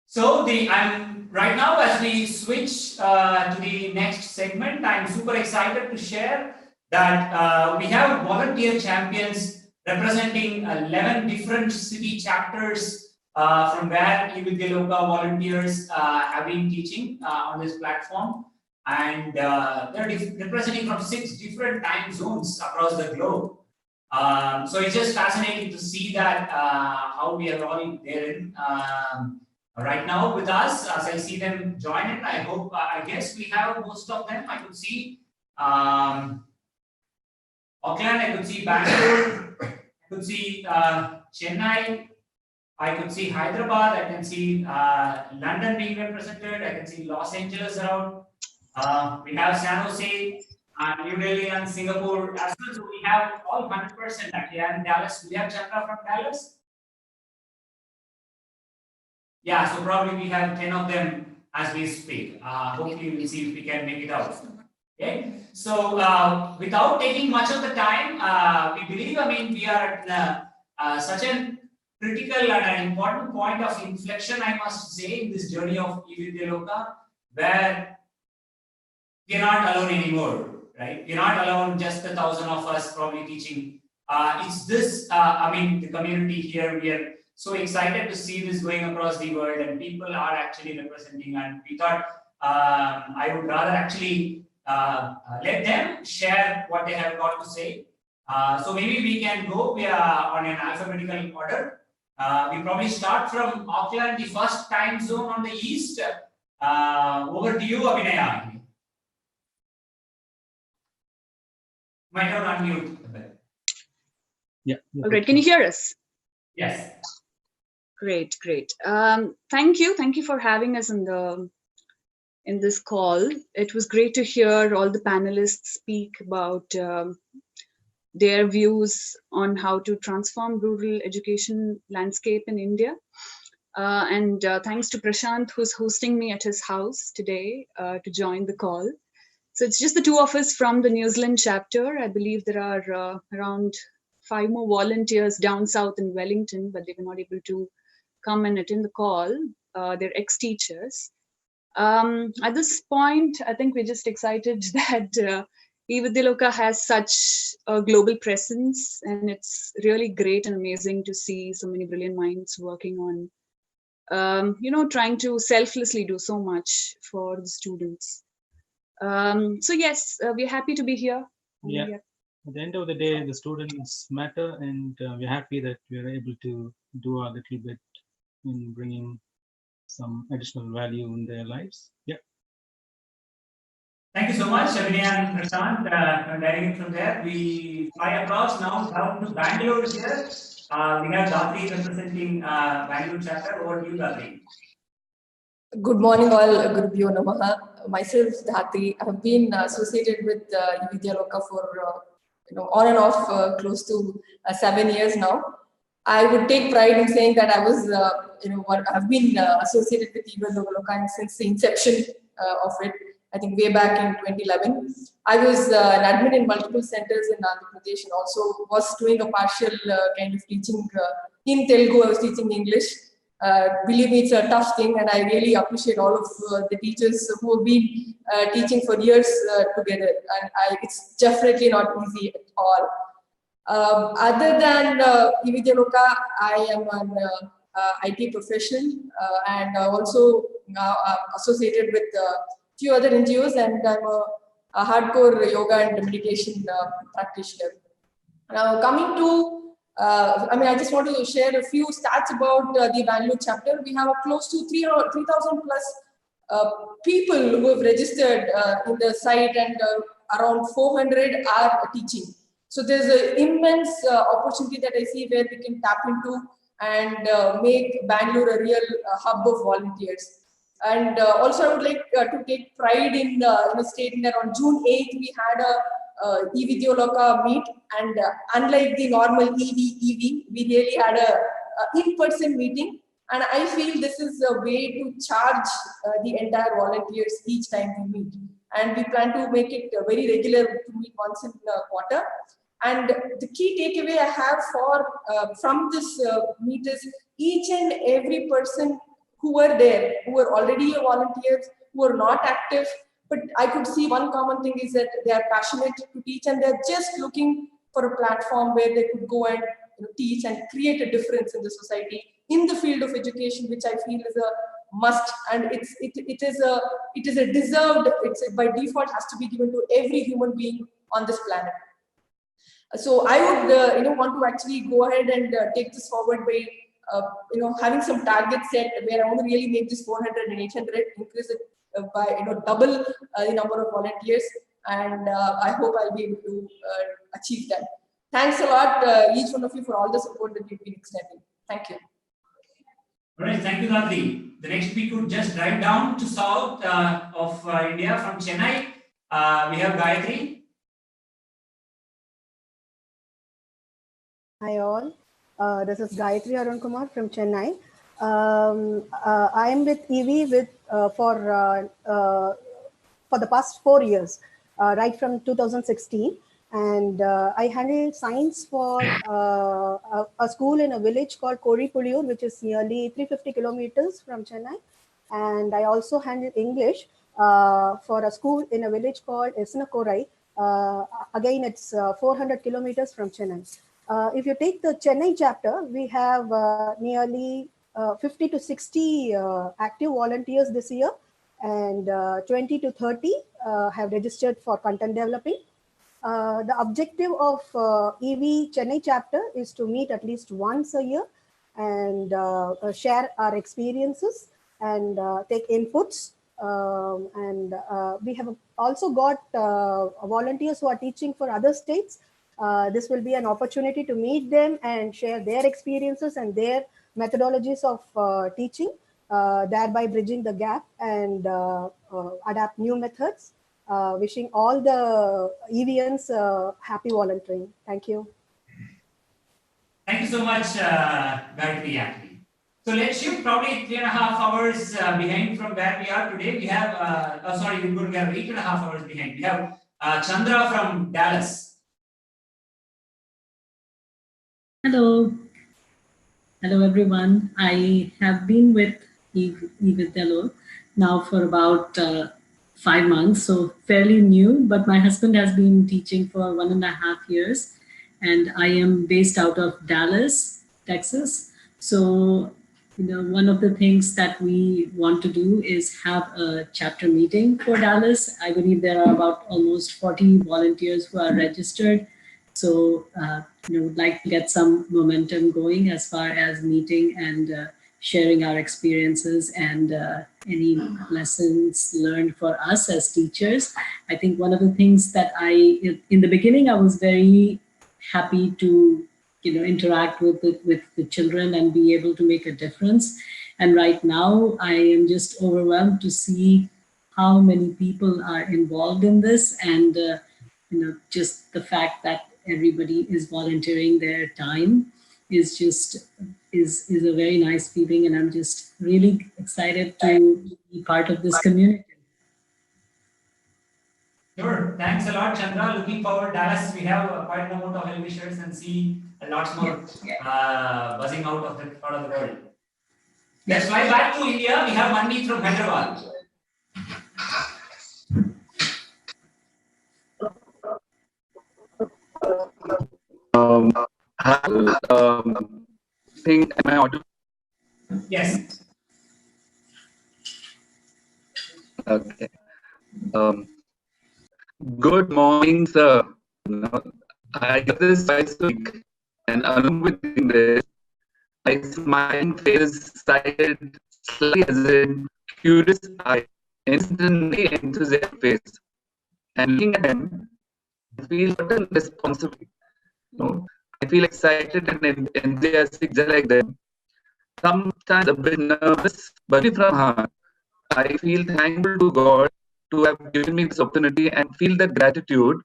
So I'm right now, as we switch to the next segment, I'm super excited to share that we have volunteer champions representing 11 different city chapters from where eVidyaloka volunteers have been teaching on this platform, and they're representing from 6 different time zones across the globe. So it's just fascinating to see that how we are all there right now with us. As I see them join in, I hope, I guess we have most of them. I could see Auckland, I could see Bangalore, I could see Chennai, I could see Hyderabad, I can see London being represented, I can see Los Angeles around. We have San Jose, New Delhi and Singapore as well. So we have all 100% actually. And Dallas, do we have Chandra from Dallas? Yeah, so probably we have 10 of them as we speak. Hopefully we'll see if we can make it out. Okay, so without taking much of the time, we believe, we are at such a critical and an important point of inflection, I must say, in this journey of eVidyaloka, where we're not alone anymore, right? We're not alone, just the 1,000 of us probably teaching. It's this, the community here, we are so excited to see this going across the world, and people are actually representing, and we thought I would rather actually let them share what they have got to say. So maybe we can go on an alphabetical order. We probably start from Auckland, the first time zone on the east. Over to you, Abhinaya. Might not unmute. Yeah. All right. Can you hear us? Yes. Great. Thank you for having us in this call. It was great to hear all the panelists speak about their views on how to transform rural education landscape in India. And thanks to Prashant, who's hosting me at his house today to join the call. So it's just the two of us from the New Zealand chapter. I believe there are around 5 more volunteers down south in Wellington, but they were not able to come and attend the call. They're ex-teachers. At this point, I think we're just excited that eVidyaloka has such a global presence, and it's really great and amazing to see so many brilliant minds working on, trying to selflessly do so much for the students. So yes, we're happy to be here. Yeah. At the end of the day, the students matter, and we're happy that we're able to do our little bit in bringing some additional value in their lives. Yeah. Thank you so much, Abhinaya and Prashant. Directing from there, we fly across now down to Bangalore here. We have Dhatri representing Bangalore chapter. Over to you, Dhatri. Good morning, all. Gurubhyo Namaha. Myself, Dhatri. I have been associated with eVidyaloka for on and off close to 7 years now. I would take pride in saying that I was, I've been associated with eVidyaloka since the inception of it. I think way back in 2011. I was an admin in multiple centers in Andhra Pradesh, and also was doing a partial kind of teaching in Telugu. I was teaching English. Believe me, it's a tough thing, and I really appreciate all of the teachers who have been teaching for years together. And it's definitely not easy at all. Other than eVidyaloka, I am an IT professional and also associated with few other NGOs, and I'm a hardcore yoga and meditation practitioner. Now, coming to, I just want to share a few stats about the Bangalore chapter. We have close to 3,000 plus people who have registered in the site, and around 400 are teaching. So there's an immense opportunity that I see where we can tap into and make Bangalore a real hub of volunteers. And also, I would like to take pride in stating that on June 8th, we had a eVidyaloka meet, and unlike the normal EV, we really had a in-person meeting. And I feel this is a way to charge the entire volunteers each time we meet. And we plan to make it very regular, to meet once in a quarter. And the key takeaway I have from this meet is each and every person who were there, who were already volunteers, who were not active, but I could see one common thing is that they are passionate to teach and they're just looking for a platform where they could go and teach and create a difference in the society in the field of education, which I feel is a must, and it is a deserved, by default has to be given to every human being on this planet. So I would want to actually go ahead and take this forward by having some targets set where I want to really make this 400 and 800, increase it by double the number of volunteers, and I hope I'll be able to achieve that. Thanks a lot, each one of you, for all the support that you've been extending. Thank you. All right, thank you, Gayatri. The next we could just drive down to south of India from Chennai. We have Gayatri. Hi all, this is Gayatri Arun Kumar from Chennai. I am with EV for the past 4 years, right from 2016, and I handle science for a school in a village called Koripuliyur, which is nearly 350 kilometers from Chennai, and I also handle English for a school in a village called Esnakorai. Again, it's 400 kilometers from Chennai. If you take the Chennai chapter, we have nearly 50 to 60 active volunteers this year, and 20 to 30 have registered for content developing. The objective of EV Chennai chapter is to meet at least once a year and share our experiences and take inputs. And we have also got volunteers who are teaching for other states. This will be an opportunity to meet them and share their experiences and their methodologies of teaching, thereby bridging the gap and adapt new methods. Wishing all the eVians happy volunteering. Thank you. Thank you so much, Gayatri. Actually, so let's shift probably 3.5 hours behind from where we are today. We have, sorry, we're going to have 8.5 hours behind. We have Chandra from Dallas. Hello. Hello, everyone. I have been with eVidyaloka now for about 5 months, so fairly new, but my husband has been teaching for 1.5 years, and I am based out of Dallas, Texas. So, one of the things that we want to do is have a chapter meeting for Dallas. I believe there are about almost 40 volunteers who are registered. So, would like to get some momentum going as far as meeting and sharing our experiences and any lessons learned for us as teachers. I think one of the things that in the beginning, I was very happy to, interact with the children and be able to make a difference. And right now, I am just overwhelmed to see how many people are involved in this, and just the fact that everybody is volunteering their time is a very nice feeling, and I'm just really excited to be part of this community. Sure, thanks a lot, Chandra. Looking forward, Dallas. We have quite an amount of well-wishers and see a lot more buzzing out of the world. Let's fly back to India. We have Manmeet from Hyderabad. Am I audible? Yes. Okay. Good morning, sir. I get this twice a week, and along with this, my smiling face sighted, slightly hesitant, curious eye, instantly enthusiastic face. And looking at them, I feel certain responsibility. I feel excited and enthusiastic just like them. Sometimes a bit nervous, but from heart. I feel thankful to God to have given me this opportunity and feel that gratitude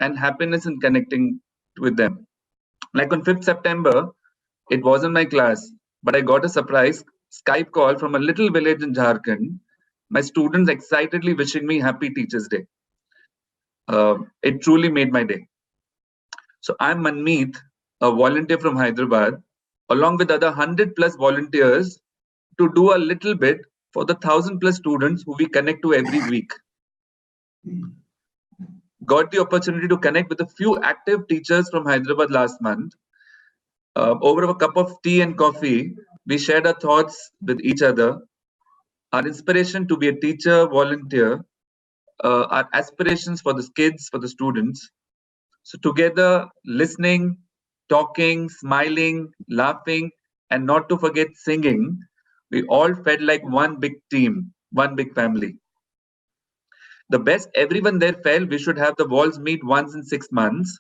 and happiness in connecting with them. Like on 5th September, it wasn't my class, but I got a surprise Skype call from a little village in Jharkhand. My students excitedly wishing me Happy Teachers Day. It truly made my day. So I'm Manmeet, a volunteer from Hyderabad, along with other 100+ volunteers to do a little bit for the 1,000+ students who we connect to every week. Got the opportunity to connect with a few active teachers from Hyderabad last month. Over a cup of tea and coffee, we shared our thoughts with each other. Our inspiration to be a teacher, volunteer, our aspirations for the kids, for the students. So together, listening, talking, smiling, laughing, and not to forget singing, we all felt like one big team, one big family. The best everyone there felt we should have the walls meet once in 6 months,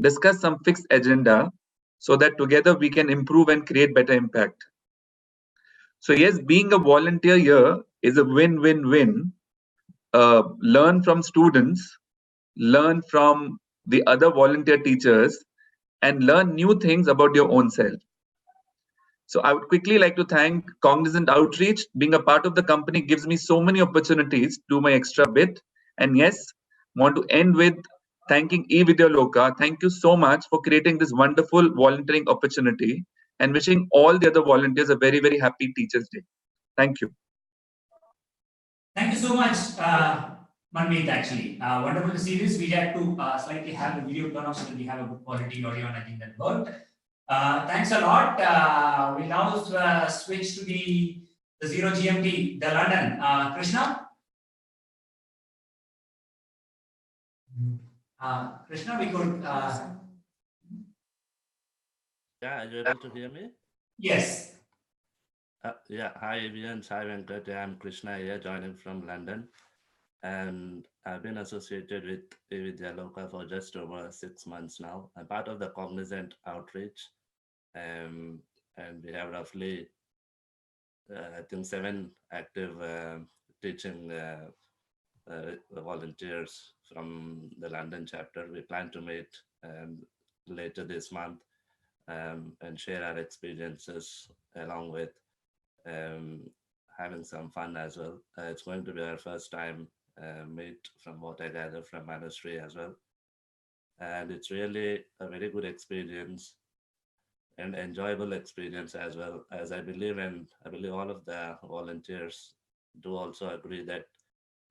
discuss some fixed agenda, so that together we can improve and create better impact. So yes, being a volunteer here is a win-win-win. Learn from students, learn from the other volunteer teachers, and learn new things about your own self. So I would quickly like to thank Cognizant Outreach. Being a part of the company gives me so many opportunities to do my extra bit. And yes, want to end with thanking eVidyaloka. Thank you so much for creating this wonderful volunteering opportunity, and wishing all the other volunteers a very, very happy Teachers' Day. Thank you. Thank you so much, Manmeet, actually. Wonderful to see this. We had to slightly have the video turn off so that we have a good quality audio, and I think that worked. Thanks a lot. We'll now switch to the 0 GMT, the London. Krishna? Krishna, we could... Yeah, are you able to hear me? Yes. Yeah, hi eVidyans, hi Venkat. I'm Krishna here, joining from London. And I've been associated with eVidyaloka for just over 6 months now. I'm part of the Cognizant Outreach. And we have roughly, I think, 7 active teaching volunteers from the London chapter. We plan to meet later this month and share our experiences, along with having some fun as well. It's going to be our first time meet, from what I gather from Ministry as well. And it's really a very good experience and enjoyable experience as well, as I believe, and I believe all of the volunteers do also agree that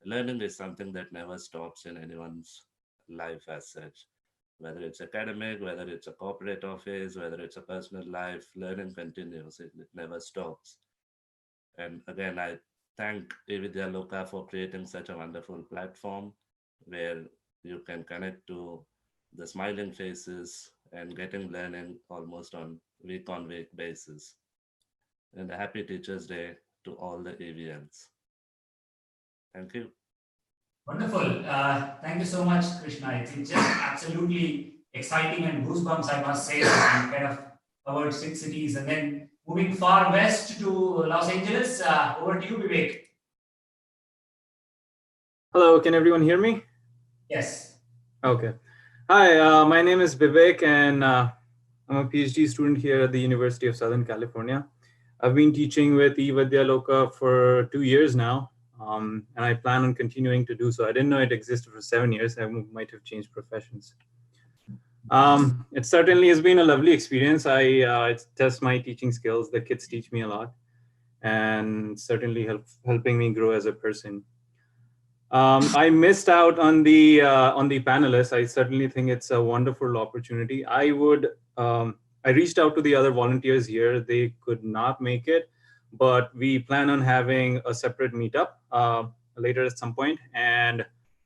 learning is something that never stops in anyone's life as such. Whether it's academic, whether it's a corporate office, whether it's a personal life, learning continues, it never stops. And again, I thank eVidyaloka for creating such a wonderful platform where you can connect to the smiling faces and getting learning almost on week basis. And a happy Teachers' Day to all the eVians. Thank you. Wonderful. Thank you so much, Krishna. It's just absolutely exciting and goosebumps, I must say. And kind of covered 6 cities and then moving far west to Los Angeles. Over to you, Vivek. Hello, can everyone hear me? Yes. Okay. Hi, my name is Vivek, and I'm a PhD student here at the University of Southern California. I've been teaching with eVidyaloka for 2 years now, and I plan on continuing to do so. I didn't know it existed for 7 years. I might have changed professions. It certainly has been a lovely experience. I test my teaching skills. The kids teach me a lot, and certainly helping me grow as a person. I missed out on the panelists. I certainly think it's a wonderful opportunity. I reached out to the other volunteers here. They could not make it, but we plan on having a separate meetup later at some point, and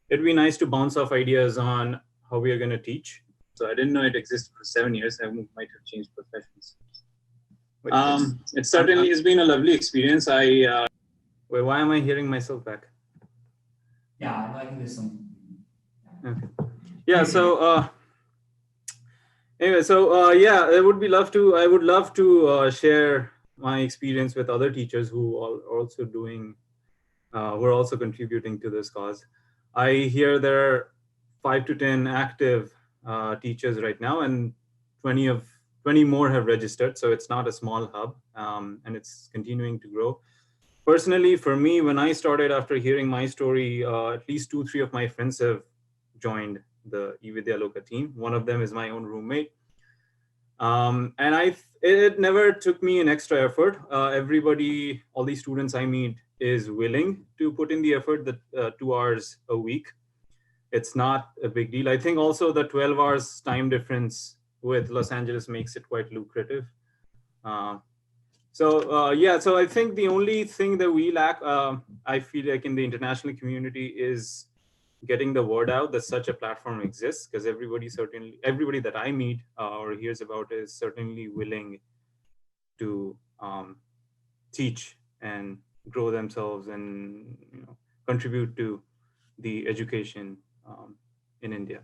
it'd be nice to bounce off ideas on how we are going to teach. So I didn't know it existed for 7 years. I might have changed professions. It certainly has been a lovely experience. Wait, why am I hearing myself back? Yeah, I think there's some. Okay. Yeah. So anyway, so yeah, I would love to share my experience with other teachers who are also doing, we're also contributing to this cause. I hear there are 5 to 10 active teachers right now, and 20 more have registered. So it's not a small hub, and it's continuing to grow. Personally, for me, when I started, after hearing my story, at least 2-3 of my friends have joined the eVidyaloka team. One of them is my own roommate. And it never took me an extra effort. Everybody, all these students I meet is willing to put in the effort, that 2 hours a week. It's not a big deal. I think also the 12 hours time difference with Los Angeles makes it quite lucrative. Yeah, so I think the only thing that we lack, I feel like in the international community, is getting the word out that such a platform exists, because everybody that I meet or hears about is certainly willing to teach and grow themselves and contribute to the education in India.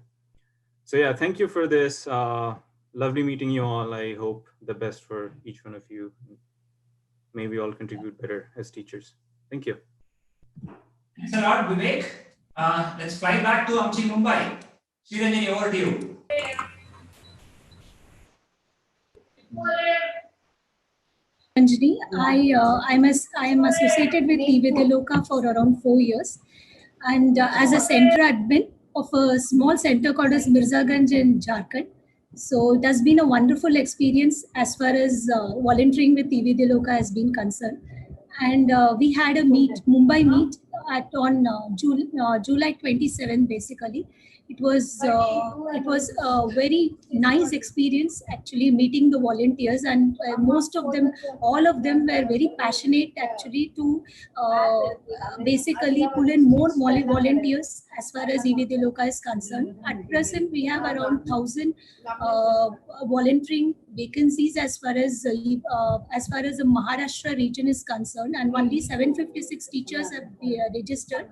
So yeah, thank you for this. Lovely meeting you all. I hope the best for each one of you. May we all contribute better as teachers. Thank you. Thanks a lot, Vivek. Let's fly back to Amchi, Mumbai. Sriranjani, over to you. Anjali, I am associated with eVidyaloka for around 4 years, and as a center admin of a small center called as Mirzaganj in Jharkhand. So it has been a wonderful experience as far as volunteering with eVidyaloka has been concerned. And we had a Mumbai meet on July 27 basically. It was a very nice experience actually meeting the volunteers, and most of them, all of them were very passionate actually to basically pull in more volunteers as far as eVidyaloka is concerned. At present, we have around 1,000 volunteering vacancies as far as the Maharashtra region is concerned, and only 756 teachers have registered,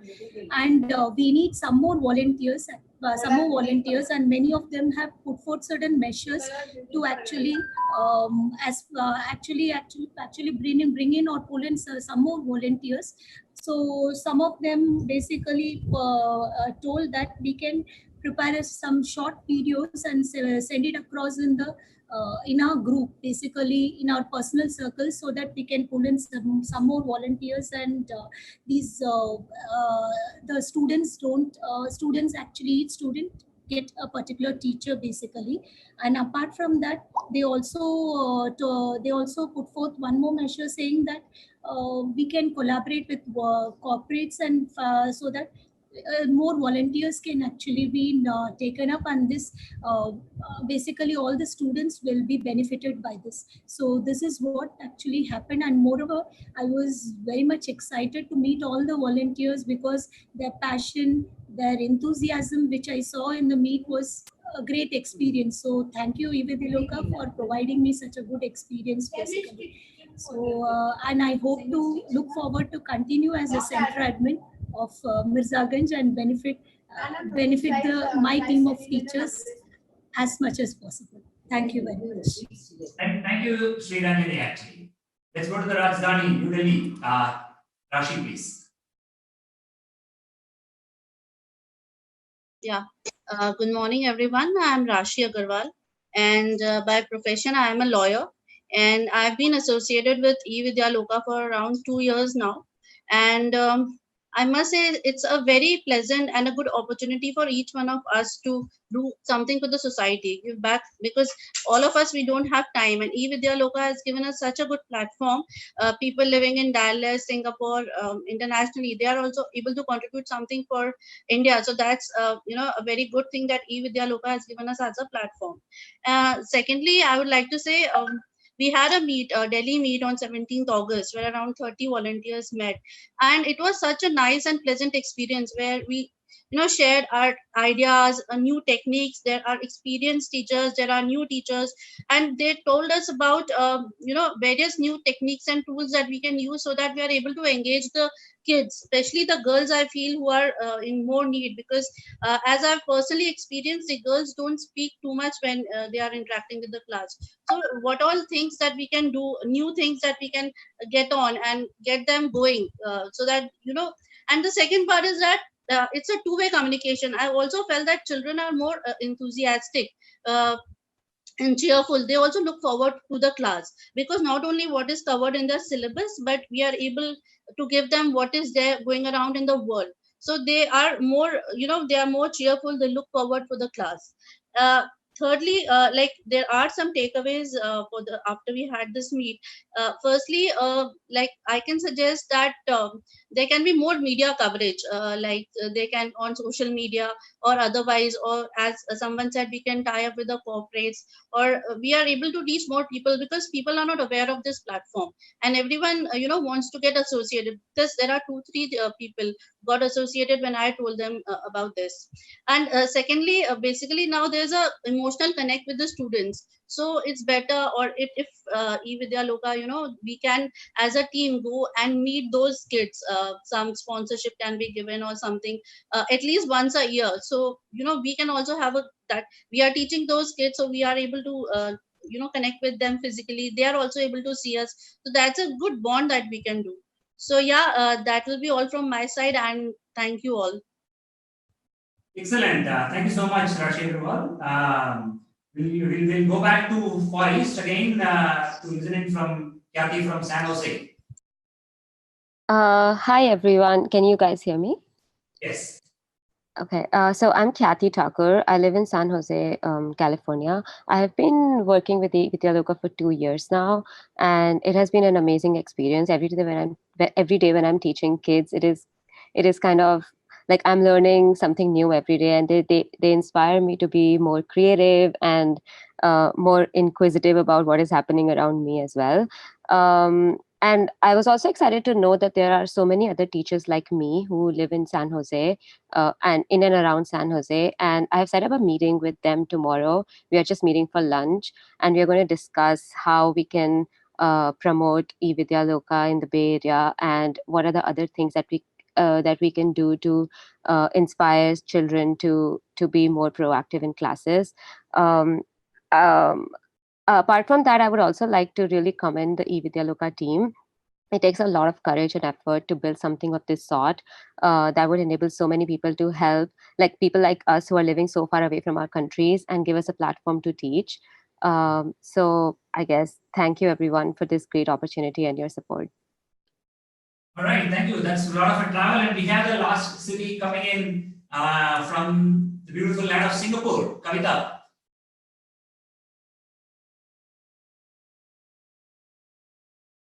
and we need some more volunteers. And many of them have put forth certain measures to actually bring in or pull in some more volunteers. So some of them basically told that we can prepare some short videos and send it across in our group, basically in our personal circles, so that we can pull in some more volunteers, and the students each student get a particular teacher basically. And apart from that, they also put forth one more measure saying that we can collaborate with corporates, and so that more volunteers can actually be taken up, and this basically all the students will be benefited by this. So this is what actually happened, and moreover, I was very much excited to meet all the volunteers because their passion, their enthusiasm, which I saw in the meet, was a great experience. So thank you, eVidyaloka, for providing me such a good experience basically. So and I hope to look forward to continue as a center admin of Mirzaganj and benefit my team of teachers as much as possible. Thank you very much. Thank you, Sriranjani, actually. Let's go to the Rajdhani, New Delhi. Rashi, please. Yeah. Good morning, everyone. I'm Rashi Agarwal, and by profession, I am a lawyer. And I've been associated with eVidyaloka for around 2 years now. And I must say it's a very pleasant and a good opportunity for each one of us to do something for the society, give back, because all of us, we don't have time, and eVidyaloka has given us such a good platform. People living in Dallas, Singapore, internationally, they are also able to contribute something for India. So that's a very good thing that eVidyaloka has given us as a platform. Secondly, I would like to say we had a Delhi meet on 17th August where around 30 volunteers met, and it was such a nice and pleasant experience where we shared our ideas, new techniques. There are experienced teachers, there are new teachers, and they told us about various new techniques and tools that we can use so that we are able to engage the kids, especially the girls, I feel, who are in more need, because as I've personally experienced, the girls don't speak too much when they are interacting with the class. So what all things that we can do, new things that we can get on and get them going, so that and the second part is that it's a two-way communication. I also felt that children are more enthusiastic and cheerful. They also look forward to the class, because not only what is covered in the syllabus, but we are able to give them what is there going around in the world. So they are more, they are more cheerful. They look forward for the class. thirdly, like there are some takeaways for the after we had this meet. Firstly, like I can suggest that there can be more media coverage, they can on social media or otherwise, or as someone said, we can tie up with the corporates, or we are able to reach more people, because people are not aware of this platform, and everyone wants to get associated, because there are 2-3 people got associated when I told them about this. And secondly, basically now there's a emotional connect with the students, so it's better, or if eVidyaloka, we can as a team go and meet those kids, some sponsorship can be given or something, at least once a year, so we can also have that we are teaching those kids, so we are able to connect with them physically, they are also able to see us, so that's a good bond that we can do. So yeah, that will be all from my side, and thank you all. Excellent. Thank you so much, Rashi Agrawal. We'll go back to Forest again to listening from Kathy from San Jose. Hi, everyone. Can you guys hear me? Yes. Okay, so I'm Kathy Tucker. I live in San Jose, California. I have been working with eVidyaloka for 2 years now, and it has been an amazing experience. Every day when I'm teaching kids, it is kind of like I'm learning something new every day, and they inspire me to be more creative and more inquisitive about what is happening around me as well. And I was also excited to know that there are so many other teachers like me who live in San Jose and in and around San Jose. And I've set up a meeting with them tomorrow. We are just meeting for lunch, and we are going to discuss how we can promote eVidyaloka in the Bay Area, and what are the other things that we can do to inspire children to be more proactive in classes. Apart from that, I would also like to really commend the eVidyaloka team. It takes a lot of courage and effort to build something of this sort that would enable so many people to help, like people like us who are living so far away from our countries, and give us a platform to teach. So I guess thank you everyone for this great opportunity and your support. All right, thank you. That's a lot of a travel, and we have the last city coming in from the beautiful land of Singapore, Kavita.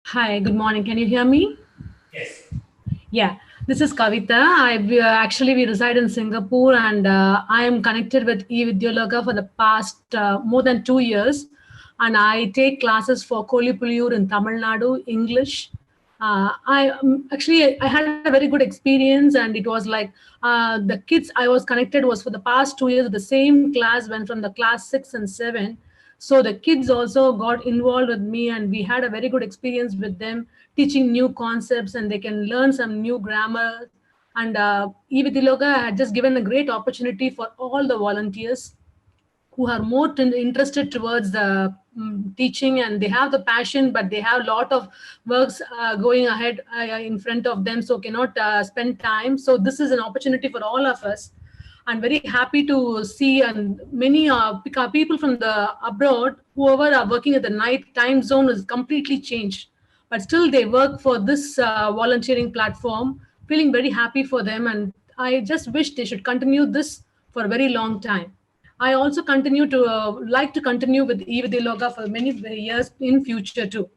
Hi, good morning. Can you hear me? Yes. Yeah, this is Kavita. We reside in Singapore, and I am connected with eVidyaloka for the past more than 2 years. And I take classes for Kolipulur in Tamil Nadu, English. I had a very good experience, and it was like the kids I was connected was for the past 2 years. The same class went from the class 6 and 7. So the kids also got involved with me, and we had a very good experience with them, teaching new concepts, and they can learn some new grammar. And eVidyaloka had just given a great opportunity for all the volunteers who are more interested towards the teaching, and they have the passion, but they have a lot of works going ahead in front of them, so cannot spend time. So this is an opportunity for all of us. I'm very happy to see, and many people from the abroad, whoever are working at the night time zone is completely changed, but still they work for this volunteering platform, feeling very happy for them. And I just wish they should continue this for a very long time. I also continue to like to continue with eVidyaloka for many years in future too.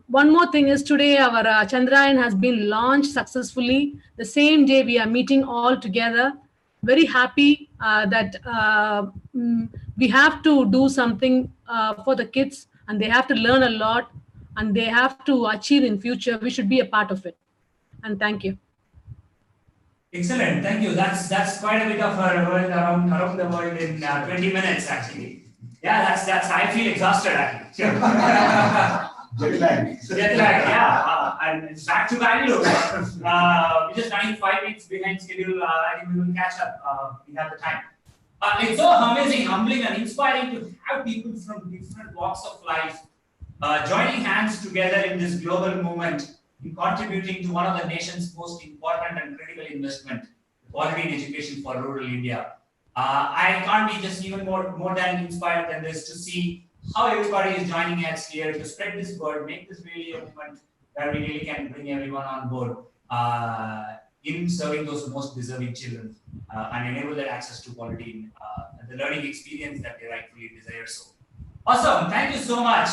One more thing is today our Chandrayaan has been launched successfully. The same day we are meeting all together. Very happy that we have to do something for the kids, and they have to learn a lot, and they have to achieve in future. We should be a part of it. And thank you. Excellent, thank you. That's quite a bit of a world around the world in 20 minutes actually. Yeah, that's. I feel exhausted actually. Jet lag, yeah. And it's back to Bangalore. We're just running 5 weeks behind schedule. I think we will catch up. We have the time. It's so amazing, humbling, and inspiring to have people from different walks of life joining hands together in this global movement, in contributing to one of the nation's most important and critical investment, quality in education for rural India. I can't be just even more than inspired than this to see how everybody is joining hands here to spread this word, make this really a movement where we really can bring everyone on board. in serving those most deserving children and enable their access to quality the learning experience that they rightfully desire. So awesome! Thank you so much.